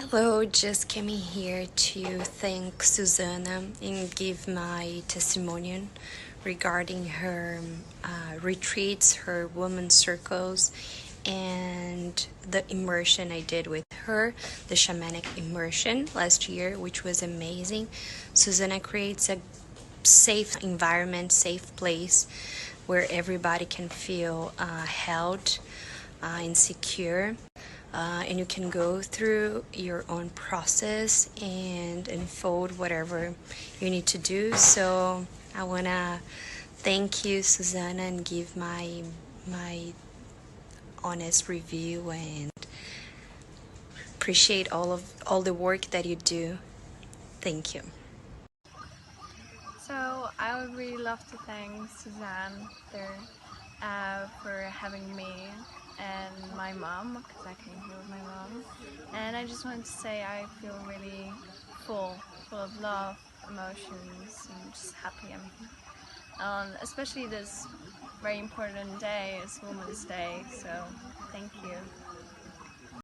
Hello, just came in here to thank Susanna and give my testimonial regarding her retreats, her women's circles, and the immersion I did with her, the shamanic immersion last year, which was amazing. Susanna creates a safe environment, safe place where everybody can feel held and secure. And you can go through your own process and unfold whatever you need to do. So I want to thank you, Susanna, and give my honest review and appreciate all the work that you do. Thank you. So I would really love to thank Suzanne for having me and my mom, because I came here with my mom. And I just wanted to say I feel really full of love, emotions, and just happy I'm here. Especially this very important day is Women's Day, so thank you.